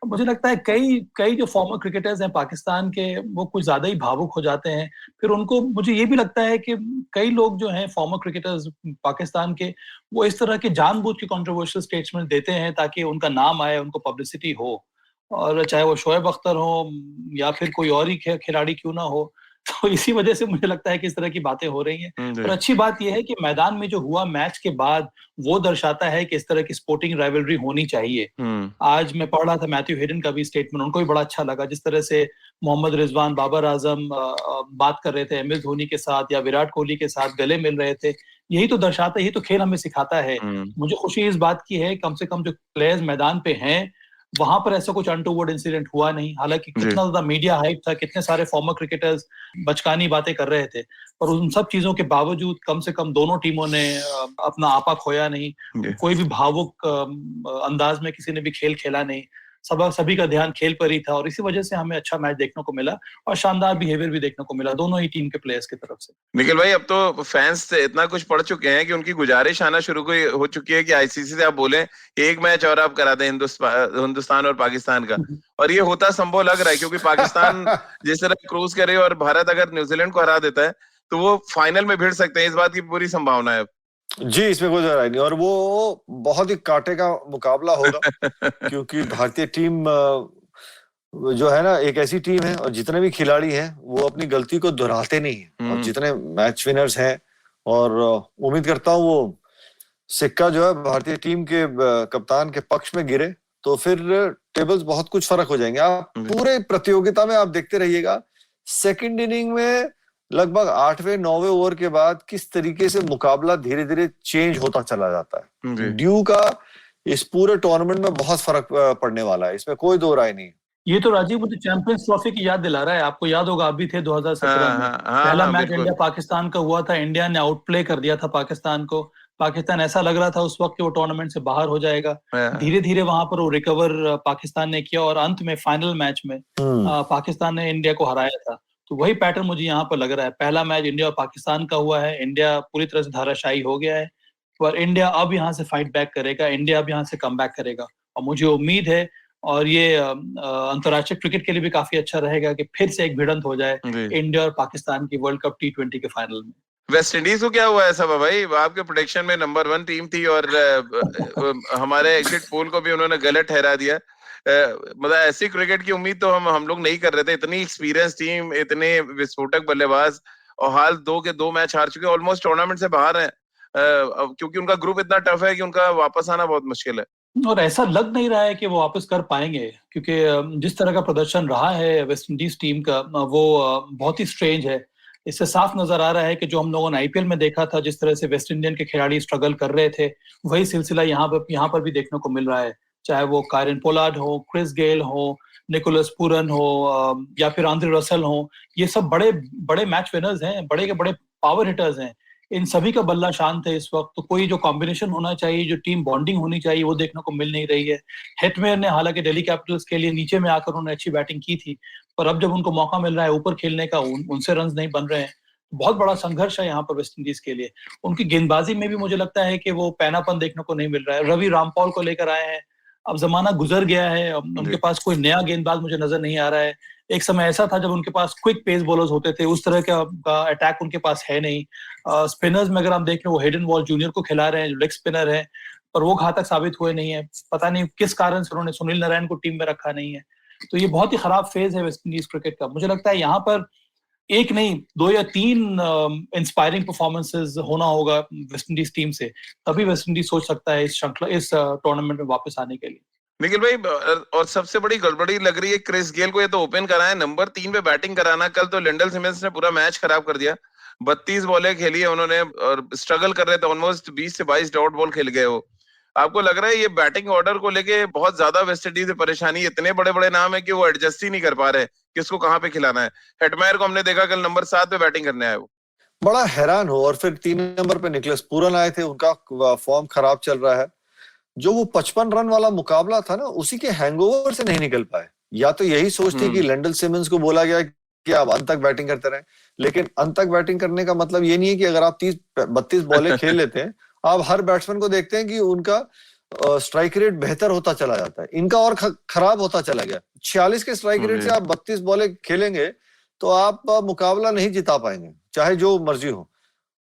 मुझे लगता है कई जो फॉर्मर क्रिकेटर्स हैं पाकिस्तान के, वो कुछ ज्यादा ही भावुक हो जाते हैं। फिर उनको, मुझे ये भी लगता है कि कई लोग जो हैं फॉर्मर क्रिकेटर्स पाकिस्तान के, वो इस तरह के जानबूझ के कंट्रोवर्शियल स्टेटमेंट देते हैं ताकि उनका नाम आए, उनको पब्लिसिटी हो। और चाहे वो शोएब अख्तर हो या फिर कोई और ही खिलाड़ी क्यों ना हो, तो इसी वजह से मुझे लगता है कि इस तरह की बातें हो रही हैं। और अच्छी बात यह है कि मैदान में जो हुआ मैच के बाद, वो दर्शाता है कि इस तरह की स्पोर्टिंग राइवलरी होनी चाहिए। आज मैं पढ़ रहा था मैथ्यू हेडन का भी स्टेटमेंट, उनको भी बड़ा अच्छा लगा जिस तरह से मोहम्मद रिजवान, बाबर आजम बात कर रहे थे MS धोनी के साथ या विराट कोहली के साथ, गले मिल रहे थे। यही तो दर्शाता है, यही तो खेल हमें सिखाता है। मुझे खुशी इस बात की है कम से कम जो प्लेयर्स मैदान पे हैं वहां पर ऐसा कुछ अनटूवर्ड इंसिडेंट हुआ नहीं। हालांकि कितना ज्यादा मीडिया हाइप था, कितने सारे फॉर्मर क्रिकेटर्स बचकानी बातें कर रहे थे, पर उन सब चीजों के बावजूद कम से कम दोनों टीमों ने अपना आपा खोया नहीं। कोई भी भावुक अंदाज में किसी ने भी खेल खेला नहीं। सभी का ध्यान खेल पर ही था और इसी वजह से हमें अच्छा मैच देखने को मिला और शानदार बिहेवियर भी देखने को मिला दोनों ही टीम के प्लेयर्स की तरफ से। निखिल भाई, अब तो फैंस से इतना कुछ पढ़ चुके हैं कि उनकी गुजारिश आना शुरू हो चुकी है कि ICC से आप बोले एक मैच और आप करा दें हिंदुस्तान और पाकिस्तान का। और ये होता संभव लग रहा है क्योंकि पाकिस्तान जिस तरह क्रूज करे और भारत अगर न्यूजीलैंड को हरा देता है तो वो फाइनल में भिड़ सकते हैं। इस बात की पूरी संभावना है जी, इसमें कोई राय नहीं। और वो बहुत ही कांटे का मुकाबला होगा क्योंकि भारतीय टीम जो है ना, एक ऐसी टीम है और जितने भी खिलाड़ी हैं वो अपनी गलती को दोहराते नहीं है। और जितने मैच विनर्स हैं, और उम्मीद करता हूँ वो सिक्का जो है भारतीय टीम के कप्तान के पक्ष में गिरे तो फिर टेबल्स बहुत कुछ फर्क हो जाएंगे। आप पूरे प्रतियोगिता में आप देखते रहिएगा, सेकंड इनिंग में लगभग 8वें 9वें ओवर के बाद किस तरीके से मुकाबला धीरे धीरे चेंज होता चला जाता है। ड्यू का इस पूरे टूर्नामेंट में बहुत फर्क पड़ने वाला है, इसमें कोई दो राय नहीं। ये तो राजीव मुझे चैंपियंस ट्रॉफी की याद दिला रहा है। आपको याद होगा, आप भी थे 2017 में। पहला मैच इंडिया पाकिस्तान का हुआ था, इंडिया ने आउटप्ले कर दिया था पाकिस्तान को। पाकिस्तान ऐसा लग रहा था उस वक्त कि वो टूर्नामेंट से बाहर हो जाएगा। धीरे धीरे वहां पर वो रिकवर पाकिस्तान ने किया और अंत में फाइनल मैच में पाकिस्तान ने इंडिया को हराया था। तो वही पैटर्न मुझे यहाँ पर लग रहा है। पहला मैच इंडिया और पाकिस्तान का हुआ है, इंडिया पूरी तरह से धाराशायी हो गया है, पर इंडिया अब यहाँ से फाइट बैक करेगा, इंडिया अब यहाँ से कम बैक करेगा। और मुझे उम्मीद है, और ये अंतर्राष्ट्रीय क्रिकेट के लिए भी काफी अच्छा रहेगा कि फिर से एक भिड़ंत हो जाए इंडिया और पाकिस्तान की वर्ल्ड कप T20 के फाइनल में। वेस्ट इंडीज को क्या हुआ है सब भाई? आपके प्रेडिक्शन में नंबर 1 टीम थी और हमारे एग्जिट पोल को भी उन्होंने गलत ठहरा दिया। मतलब ऐसी क्रिकेट की उम्मीद तो हम लोग नहीं कर रहे थे। इतनी एक्सपीरियंस टीम, इतने विस्फोटक बल्लेबाज, और हाल 2 के 2 मैच हार चुके, ऑलमोस्ट टूर्नामेंट से बाहर हैं, क्योंकि उनका ग्रुप इतना टफ है कि उनका वापस आना बहुत मुश्किल है। और ऐसा लग नहीं रहा है कि वो वापस कर पाएंगे, क्योंकि जिस तरह का प्रदर्शन रहा है वेस्ट इंडीज टीम का, वो बहुत ही स्ट्रेंज है। इससे साफ नजर आ रहा है कि जो हम लोगों ने आईपीएल में देखा था, जिस तरह से वेस्ट इंडियन के खिलाड़ी स्ट्रगल कर रहे थे, वही सिलसिला यहाँ पर भी देखने को मिल रहा है। चाहे वो कायरन पोलार्ड हो, क्रिस गेल हो, निकोलस पूरन हो, या फिर आंद्रे रसल हो, ये सब बड़े बड़े मैच विनर्स हैं, बड़े के बड़े पावर हिटर्स हैं। इन सभी का बल्ला शांत है इस वक्त। तो कोई जो कॉम्बिनेशन होना चाहिए, जो टीम बॉन्डिंग होनी चाहिए, वो देखने को मिल नहीं रही है। हेटमेयर ने हालांकि दिल्ली कैपिटल्स के लिए नीचे में आकर उन्होंने अच्छी बैटिंग की थी, पर अब जब उनको मौका मिल रहा है ऊपर खेलने का, उनसे रन नहीं बन रहे हैं। बहुत बड़ा संघर्ष है यहाँ पर वेस्ट इंडीज के लिए। उनकी गेंदबाजी में भी मुझे लगता है कि वो पैनापन देखने को नहीं मिल रहा है। रवि रामपाल को लेकर आए हैं, अब जमाना गुजर गया है, उनके पास कोई नया गेंदबाज मुझे नजर नहीं आ रहा है। एक समय ऐसा था जब उनके पास क्विक पेस बॉलर्स होते थे, उस तरह का अटैक उनके पास है नहीं। स्पिनर्स में अगर आप देख रहे हो, हेडन वॉल जूनियर को खिला रहे हैं, जो लेग स्पिनर है, पर वो घातक साबित हुए नहीं है। पता नहीं किस कारण से उन्होंने सुनील नारायण को टीम में रखा नहीं है। तो ये बहुत ही खराब फेज है वेस्ट इंडीज क्रिकेट का। मुझे लगता है यहाँ पर एक नहीं 2 या 3 इंस्पायरिंग परफॉर्मेंसेस होना होगा वेस्ट इंडीज टीम से, तभी वेस्ट इंडीज सोच सकता है इस टूर्नामेंट में वापस आने के लिए। निखिल भाई, और सबसे बड़ी गड़बड़ी लग रही है क्रिस गेल को। ये तो ओपन कराया, नंबर 3 पे बैटिंग कराना। कल तो लिंडल सिमंस ने पूरा मैच खराब कर दिया। 32 बॉलें खेली है उन्होंने और स्ट्रगल कर रहे थे, ऑलमोस्ट 20 से 22 डॉट बॉल खेल गए वो। आपको लग रहा है ये बैटिंग ऑर्डर को लेके बहुत ज्यादा वेस्ट इंडीज में परेशानी? इतने बड़े बड़े नाम है कि वो एडजस्ट ही नहीं कर पा रहे किसको कहाँ पे खिलाना है। हेटमेयर को हमने देखा कल नंबर 7 पे बैटिंग करने आए, वो बड़ा हैरान हो। और फिर 3 नंबर पे निकोलस पूरन आए थे, उनका फॉर्म खराब चल रहा है। जो वो 55 रन वाला मुकाबला था ना, उसी के हैंगओवर से नहीं निकल पाए। या तो यही सोच थी कि लिंडल सिमंस को बोला गया कि आप अंत तक बैटिंग करते रहें, लेकिन अंत तक बैटिंग करने का मतलब ये नहीं है कि अगर आप 30-32 बॉलें खेल लेते हैं, आप हर बैट्समैन को देखते हैं कि उनका स्ट्राइक रेट बेहतर होता चला जाता है, इनका और खराब होता चला गया। 46 के स्ट्राइक रेट से आप 32 बॉलें खेलेंगे तो आप मुकाबला नहीं जिता पाएंगे, चाहे जो मर्जी हो।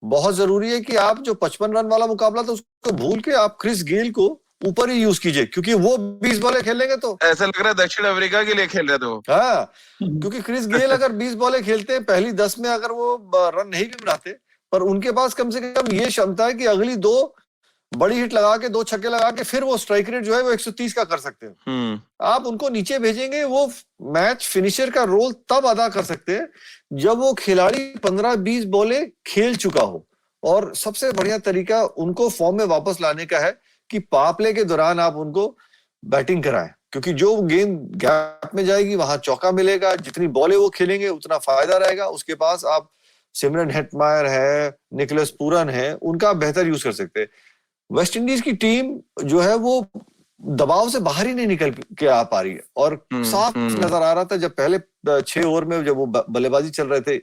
बहुत जरूरी है कि आप जो 55 रन वाला मुकाबला था उसको भूल के आप क्रिस गेल को ऊपर ही यूज कीजिए, क्योंकि वो 20 बॉलें खेलेंगे तो ऐसा लग रहा है दक्षिण अफ्रीका के लिए खेल रहे थे। हाँ, क्योंकि क्रिस गेल अगर 20 बॉलें खेलते हैं, पहली 10 में अगर वो रन नहीं भी बनाते, पर उनके पास कम से कम ये क्षमता है कि अगली 2 बड़ी हिट लगा के 2 छक्के लगा के फिर वो स्ट्राइक रेट जो है वो 130 का कर सकते हैं। आप उनको नीचे भेजेंगे, वो मैच फिनिशर का रोल तब अदा कर सकते हैं जब वो खिलाड़ी 15-20 बॉलें खेल चुका हो। और सबसे बढ़िया तरीका उनको फॉर्म में वापस लाने का है कि पावर प्ले के दौरान आप उनको बैटिंग कराएं, क्योंकि जो गेंद गैप में जाएगी वहां चौका मिलेगा। जितनी बॉलें वो खेलेंगे उतना फायदा रहेगा। उसके पास आप सिमरन हेटमायर है, निकोलस पूरन है, उनका आप बेहतर यूज कर सकते हैं। वेस्ट इंडीज की टीम जो है वो दबाव से बाहर ही नहीं निकल के आ पा रही है। और साफ नजर आ रहा था जब पहले 6 ओवर में जब वो बल्लेबाजी चल रहे थे,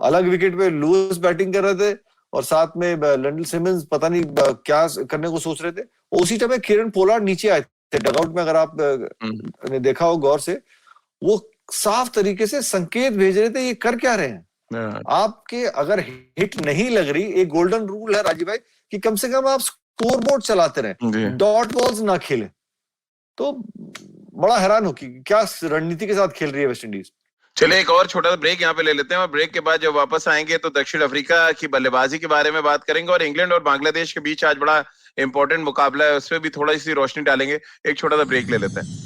अलग विकेट पे लुइस बैटिंग कर रहे थे और साथ में लिंडल सिमंस पता नहीं क्या करने को सोच रहे थे। उसी टाइम किरण पोलार्ड नीचे आए थे डगआउट में। अगर आप ने देखा हो गौर से, वो साफ तरीके से संकेत भेज रहे थे ये कर क्या रहे हैं। आपके अगर हिट नहीं लग रही, एक गोल्डन रूल है राजीव भाई कि कम से कम आप स्कोरबोर्ड चलाते रहे, डॉट बॉल्स ना खेलें। तो बड़ा हैरान हो कि क्या रणनीति के साथ खेल रही है वेस्ट इंडीज। चलिए एक और छोटा सा ब्रेक यहाँ पे ले लेते हैं और ब्रेक के बाद जब वापस आएंगे तो दक्षिण अफ्रीका की बल्लेबाजी के बारे में बात करेंगे और इंग्लैंड और बांग्लादेश के बीच आज बड़ा इंपॉर्टेंट मुकाबला है, उसमें भी थोड़ा सी रोशनी डालेंगे। एक छोटा सा ब्रेक ले लेते हैं।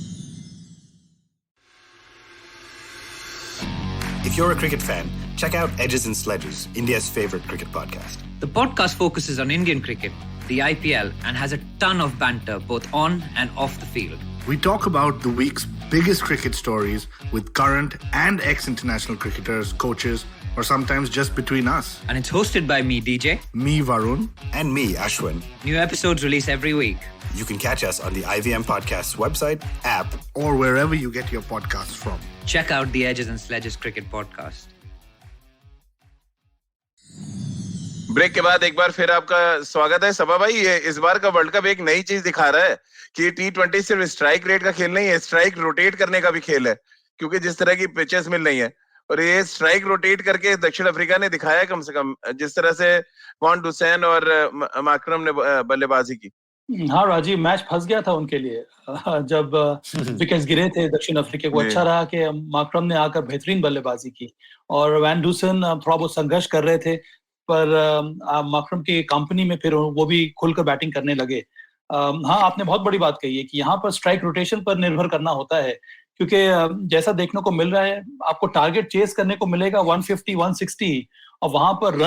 If you're a cricket fan, check out Edges and Sledges, India's favorite cricket podcast. The podcast focuses on Indian cricket, the IPL, and has a ton of banter both on and off the field. We talk about the week's biggest cricket stories with current and ex-international cricketers, coaches, or sometimes just between us. And it's hosted by me, DJ. Me, Varun. And me, Ashwin. New episodes release every week. You can catch us on the IVM Podcast's website, app, or wherever you get your podcasts from. Check out the Edges and Sledges Cricket Podcast. Break के बाद एक बार फिर आपका स्वागत है। सबा भाई, ये इस बार का वर्ल्ड कप एक नई चीज दिखा रहा है कि T20 सिर्फ स्ट्राइक रेट का खेल नहीं है, स्ट्राइक रोटेट करने का भी खेल है, क्योंकि जिस तरह की पिचेस मिल रही है और ये स्ट्राइक रोटेट करके दक्षिण अफ्रीका ने दिखाया कम से कम, जिस तरह से वॉन डुसैन और माकरम ने बल्लेबाजी की। हाँ राजीव, मैच फंस गया था उनके लिए जब विकेट्स गिरे थे दक्षिण अफ्रीका को। अच्छा रहा कि माकरम ने आकर बेहतरीन बल्लेबाजी की और वैन डुसन थोड़ा बहुत संघर्ष कर रहे थे, पर माकरम की कंपनी में फिर वो भी खुलकर बैटिंग करने लगे। हाँ, आपने बहुत बड़ी बात कही है कि यहाँ पर स्ट्राइक रोटेशन पर निर्भर करना होता है, क्योंकि जैसा देखने को मिल रहा है आपको टारगेट चेस करने को मिलेगा 150, 160, और वहां पर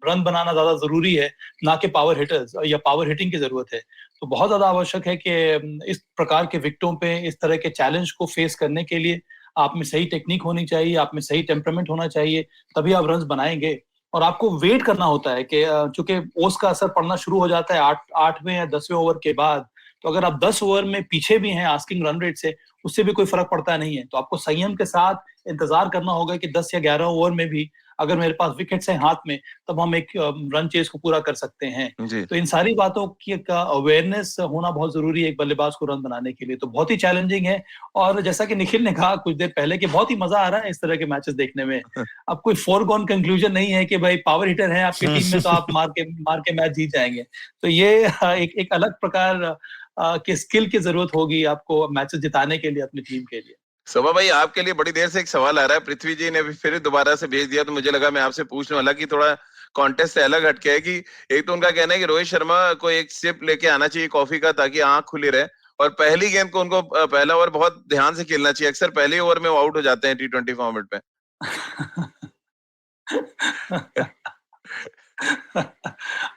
रन बनाना ज्यादा जरूरी है, ना कि पावर हिटर्स या पावर हिटिंग की जरूरत है। तो बहुत ज्यादा आवश्यक है कि इस प्रकार के विकेटों पे इस तरह के चैलेंज को फेस करने के लिए आप में सही टेक्निक होनी चाहिए, आप में सही टेम्परामेंट होना चाहिए, तभी आप रन बनाएंगे। और आपको वेट करना होता है कि चूंकि ओस का असर पड़ना शुरू हो जाता है 8वें या 10वें ओवर के बाद, तो अगर आप 10 ओवर में पीछे भी हैं आस्किंग रन रेट से, उससे भी कोई फर्क पड़ता नहीं है। तो आपको संयम के साथ इंतजार करना होगा कि 10 या 11 ओवर में भी अगर मेरे पास विकेट्स हैं हाथ में, तब हम एक रन चेस को पूरा कर सकते हैं। तो इन सारी बातों की का अवेयरनेस होना बहुत जरूरी है एक बल्लेबाज को रन बनाने के लिए। तो बहुत ही चैलेंजिंग है, और जैसा कि निखिल ने कहा कुछ देर पहले कि बहुत ही मजा आ रहा है इस तरह के मैचेस देखने में। अब कोई फोरगॉन कंक्लूजन नहीं है कि भाई पावर हिटर है आपकी टीम में तो आप मार के मैच जीत जाएंगे। तो ये एक अलग प्रकार के स्किल की जरूरत होगी आपको मैचेस जिताने के लिए अपनी टीम के लिए। शोभा भाई, आपके लिए बड़ी देर से एक सवाल आ रहा है, पृथ्वी जी ने फिर दोबारा से भेज दिया, तो मुझे लगा मैं आपसे पूछने वाला कि थोड़ा कॉन्टेस्ट से अलग हटके है कि एक तो उनका कहना है कि रोहित शर्मा को एक सिप लेके आना चाहिए कॉफी का ताकि आंख खुली रहे, और पहली गेंद को उनको पहला ओवर बहुत ध्यान से खेलना चाहिए। अक्सर पहले ओवर में वो आउट हो जाते हैं T20 फॉर्मेट में।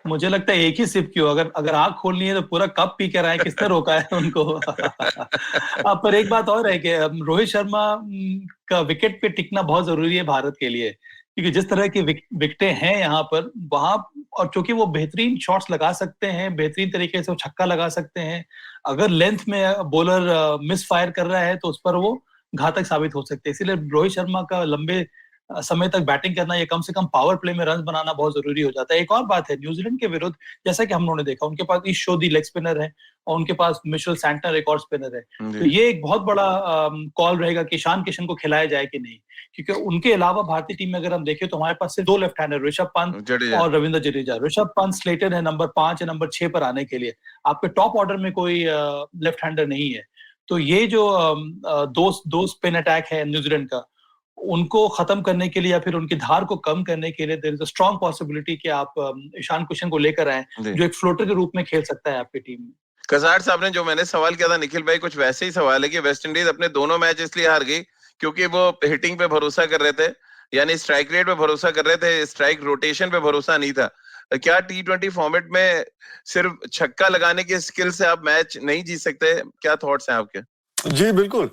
मुझे लगता है एक ही सिप क्यों, अगर आंख खोलनी है तो पूरा कप पी कर आए, किसने रोका है उनको। पर एक बात और है कि रोहित शर्मा का विकेट पे टिकना बहुत जरूरी है भारत के लिए, क्योंकि जिस तरह की विकेटें हैं यहाँ पर वहां, और चूंकि वो बेहतरीन शॉट्स लगा सकते हैं, बेहतरीन तरीके से वो छक्का लगा सकते हैं, अगर लेंथ में बॉलर मिस फायर कर रहा है तो उस पर वो घातक साबित हो सकते हैं। इसीलिए रोहित शर्मा का लंबे समय तक बैटिंग करना या कम से कम पावर प्ले में रन बनाना बहुत जरूरी हो जाता है। एक और बात है, न्यूजीलैंड के विरुद्ध जैसा कि हम लोगों ने देखा, उनके पास ईश शोदी लेग स्पिनर है और उनके पास मिशेल सैंटनर एक और स्पिनर है। तो ये एक बहुत बड़ा कॉल रहेगा कि ईशान किशन को खिलाया जाए कि नहीं, क्योंकि उनके अलावा भारतीय टीम में अगर हम देखें तो हमारे पास सिर्फ 2 लेफ्ट हैंडर, ऋषभ पंत और रविंद्र जडेजा। ऋषभ पंत स्लेटेड है नंबर 5 या नंबर 6 पर आने के लिए, आपके टॉप ऑर्डर में कोई लेफ्ट हैंडर नहीं है। तो ये जो दो स्पिन अटैक है न्यूजीलैंड का, उनको खत्म करने के लिए या फिर उनकी धार को कम करने के लिए there is a strong possibility कि आप ईशान किशन को लेकर आए, जो एक फ्लोटर के रूप में खेल सकता है आपकी टीम में। कसार साहब ने जो मैंने सवाल किया था निखिल भाई, कुछ वैसे ही सवाल है कि वेस्ट इंडीज अपने दोनों मैच इसलिए हार गई क्योंकि वो हिटिंग पे भरोसा कर रहे थे, यानी स्ट्राइक रेट पे भरोसा कर रहे थे, स्ट्राइक रोटेशन पे भरोसा नहीं था। क्या T20 फॉर्मेट में सिर्फ छक्का लगाने के स्किल से आप मैच नहीं जीत सकते? क्या थॉट्स हैं आपके? जी बिल्कुल,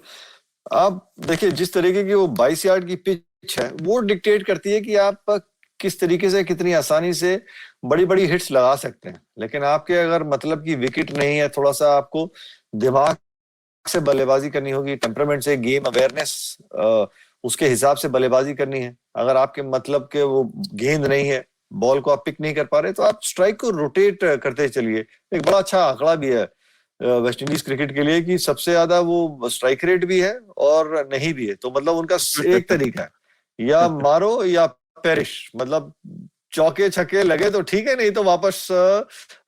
आप देखिए जिस तरीके की वो 22 यार्ड की पिच है वो डिक्टेट करती है कि आप किस तरीके से कितनी आसानी से बड़ी बड़ी हिट्स लगा सकते हैं। लेकिन आपके अगर मतलब की विकेट नहीं है, थोड़ा सा आपको दिमाग से बल्लेबाजी करनी होगी, टेम्परामेंट से, गेम अवेयरनेस उसके हिसाब से बल्लेबाजी करनी है। अगर आपके मतलब के वो गेंद नहीं है, बॉल को आप पिक नहीं कर पा रहे, तो आप स्ट्राइक को रोटेट करते चलिए। एक बड़ा अच्छा आंकड़ा भी है वेस्ट इंडीज क्रिकेट के लिए कि सबसे ज्यादा वो स्ट्राइक रेट भी है और नहीं भी है। तो मतलब उनका एक तरीका है, या मारो या पेरिश, मतलब चौके छक्के लगे तो ठीक है, नहीं तो वापस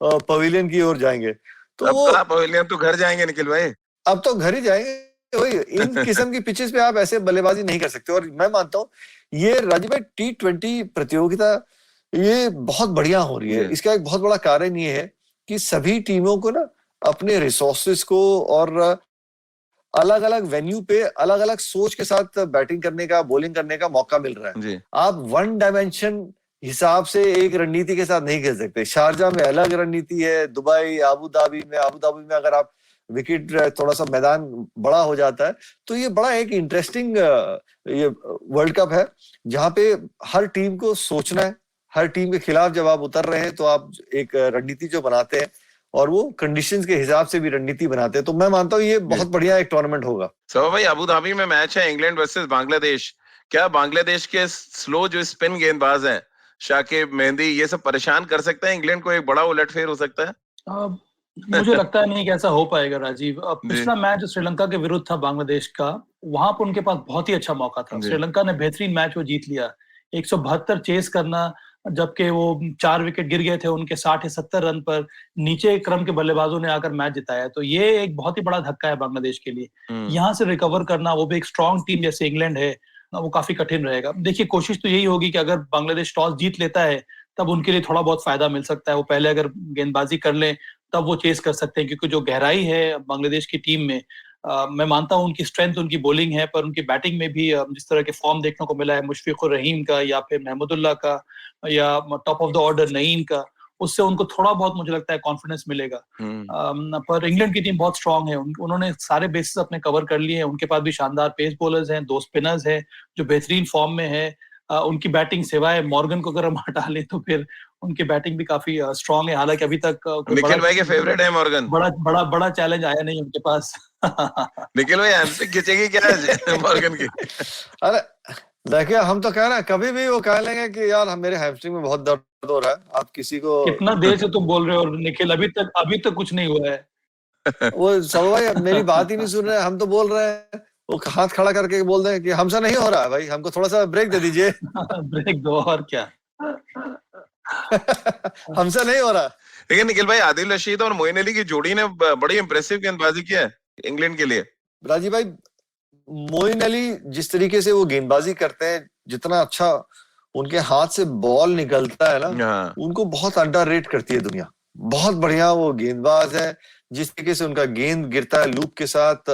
पवेलियन की ओर जाएंगे। तो अब पवेलियन तो घर जाएंगे निखिल भाई, अब तो घर ही जाएंगे। वही इन किस्म की पिचेस पे आप ऐसे बल्लेबाजी नहीं कर सकते। और मैं मानता हूँ ये राजीव भाई T20 प्रतियोगिता ये बहुत बढ़िया हो रही है। इसका एक बहुत बड़ा कारण ये है कि सभी टीमों को ना अपने रिसोर्सेस को और अलग अलग वेन्यू पे अलग अलग सोच के साथ बैटिंग करने का, बॉलिंग करने का मौका मिल रहा है। आप वन डायमेंशन हिसाब से एक रणनीति के साथ नहीं खेल सकते। शारजा में अलग रणनीति है, दुबई, आबू धाबी में अगर आप विकेट थोड़ा सा मैदान बड़ा हो जाता है। तो ये बड़ा एक इंटरेस्टिंग ये वर्ल्ड कप है जहां पे हर टीम को सोचना है। हर टीम के खिलाफ जब आप उतर रहे हैं तो आप एक रणनीति जो बनाते हैं और वो कंडीशंस के हिसाब से भी रणनीति बनाते हैं। तो मैं मानता हूँ ये बहुत बढ़िया एक टूर्नामेंट होगा। सो भाई अबू धाबी में मैच है इंग्लैंड वर्सेस बांग्लादेश। क्या बांग्लादेश के स्लो जो स्पिन गेंदबाज हैं शाकिब, मेहंदी, ये सब परेशान कर सकते हैं इंग्लैंड को? एक बड़ा उलटफेर हो सकता है? मुझे लगता नहीं कि ऐसा हो पाएगा राजीव। पिछला मैच जो श्रीलंका के विरुद्ध था बांग्लादेश का, वहां पर उनके पास बहुत ही अच्छा मौका था। श्रीलंका ने बेहतरीन मैच वो जीत लिया। 172 चेस करना, जबकि वो 4 विकेट गिर गए थे उनके 60 या 70 रन पर, नीचे क्रम के बल्लेबाजों ने आकर मैच जिताया। तो ये एक बहुत ही बड़ा धक्का है बांग्लादेश के लिए। यहाँ से रिकवर करना, वो भी एक स्ट्रॉन्ग टीम जैसे इंग्लैंड है, वो काफी कठिन रहेगा। देखिए, कोशिश तो यही होगी कि अगर बांग्लादेश टॉस जीत लेता है तब उनके लिए थोड़ा बहुत फायदा मिल सकता है। वो पहले अगर गेंदबाजी कर लें तब वो चेस कर सकते हैं, क्योंकि जो गहराई है बांग्लादेश की टीम में, मैं मानता हूं उनकी स्ट्रेंथ उनकी बॉलिंग है, पर उनकी बैटिंग में भी जिस तरह के फॉर्म देखने को मिला है मुशफिकुर रहीम का या फिर महमूदुल्लाह का या top of the order Naeem का, उससे उनको थोड़ा बहुत मुझे लगता है कॉन्फिडेंस मिलेगा। पर इंग्लैंड की टीम बहुत स्ट्रांग है। उन्होंने सारे बेसिस अपने कवर कर लिए हैं। उनके पास भी शानदार पेस बॉलर्स हैं, 2 स्पिनर्स हैं जो बेहतरीन फॉर्म में है। उनकी बैटिंग सिवाय मॉर्गन को अगर हम हटा लें तो फिर उनकी बैटिंग भी काफी स्ट्रांग है। हालांकि अभी तक निखिल भाई के फेवरेट है मॉर्गन। बड़ा चैलेंज आया नहीं उनके पास। निखिल भाई हैमस्ट्रिंग खींचेगी क्या मॉर्गन की? अरे देखिए, हम तो कह रहे हैं कभी भी वो कह लेंगे कि यार मेरे हैमस्ट्रिंग में बहुत दर्द हो रहा है। आप किसी को कितना देर से तुम बोल रहे हो निखिल, अभी तक कुछ नहीं हुआ है। वो सब भाई मेरी बात ही नहीं सुन रहे। हम तो बोल रहे हैं, वो हाथ खड़ा करके बोल रहे हैं कि हमसे नहीं हो रहा है भाई, हमको थोड़ा सा ब्रेक दे दीजिए। ब्रेक दो और क्या। हमसे नहीं हो रहा। लेकिन निखिल भाई, आदिल रशीद और मोइन अली की जोड़ी ने बड़ी इंप्रेसिव गेंदबाजी की है इंग्लैंड के लिए। राजीव भाई, मोइन अली जिस तरीके से वो गेंदबाजी करते हैं, जितना अच्छा उनके हाथ से बॉल निकलता है ना, उनको बहुत अंडररेट करती है दुनिया। बहुत बढ़िया वो गेंदबाज है। जिस तरीके से उनका गेंद गिरता है लूप के साथ,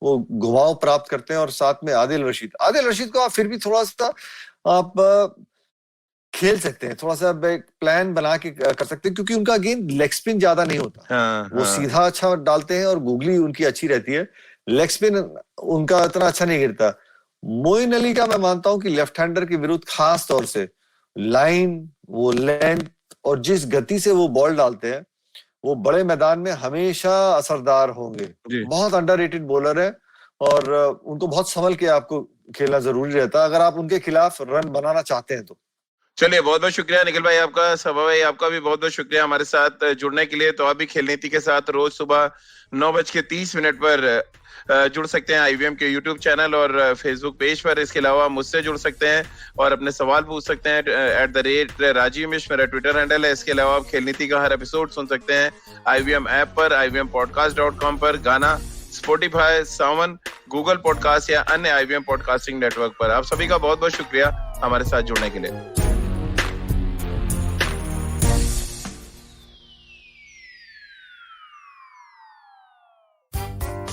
वो घुमाव प्राप्त करते हैं। और साथ में आदिल रशीद को आप फिर भी थोड़ा सा आप खेल सकते हैं, थोड़ा सा प्लान बना के कर सकते हैं, क्योंकि उनका गेंद लेग स्पिन ज्यादा नहीं होता। वो सीधा अच्छा डालते हैं और गूगली उनकी अच्छी रहती है। लेग स्पिन उनका इतना अच्छा नहीं गिरता। मोइन अली का मैं मानता हूं कि लेफ्ट हैंडर के विरुद्ध खास तौर से लाइन, वो लेंथ और जिस गति से वो बॉल डालते हैं, वो बड़े मैदान में हमेशा असरदार होंगे। बहुत अंडररेटेड बॉलर है और उनको बहुत संभल के आपको खेलना जरूरी रहता है अगर आप उनके खिलाफ रन बनाना चाहते हैं तो। चलिए, बहुत बहुत शुक्रिया निखिल भाई आपका। सभा भाई आपका भी बहुत बहुत शुक्रिया हमारे साथ जुड़ने के लिए। तो आप भी खेल नीति के साथ रोज सुबह 9:30 पर जुड़ सकते हैं IVM के YouTube चैनल और Facebook पेज पर। इसके अलावा मुझसे जुड़ सकते हैं और अपने सवाल पूछ सकते हैं। @राजीव मिश्र मेरा ट्विटर हैंडल है। इसके अलावा आप खेल नीति का हर एपिसोड सुन सकते हैं IVM ऐप पर, IVMpodcast.com पर, गाना, Spotify, सावन, गूगल पॉडकास्ट या अन्य IVM पॉडकास्टिंग नेटवर्क पर। आप सभी का बहुत बहुत शुक्रिया हमारे साथ जुड़ने के लिए।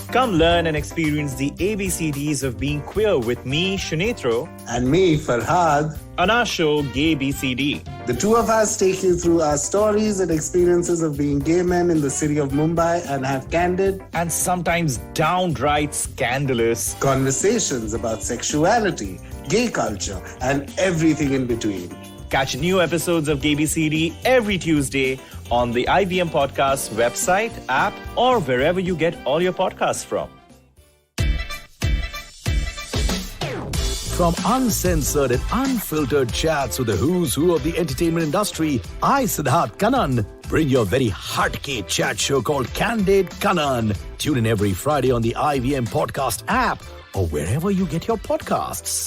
Come learn and experience the ABCDs of being queer with me, Shinetro. And me, Farhad. On our show, Gay BCD. The two of us take you through our stories and experiences of being gay men in the city of Mumbai and have candid and sometimes downright scandalous conversations about sexuality, gay culture, and everything in between. Catch new episodes of Gay BCD every Tuesday on the IVM Podcast website, app, or wherever you get all your podcasts from. From uncensored and unfiltered chats with the who's who of the entertainment industry, I, Siddharth Kannan, bring your very hardcore chat show called Candid Kannan. Tune in every Friday on the IVM Podcast app or wherever you get your podcasts.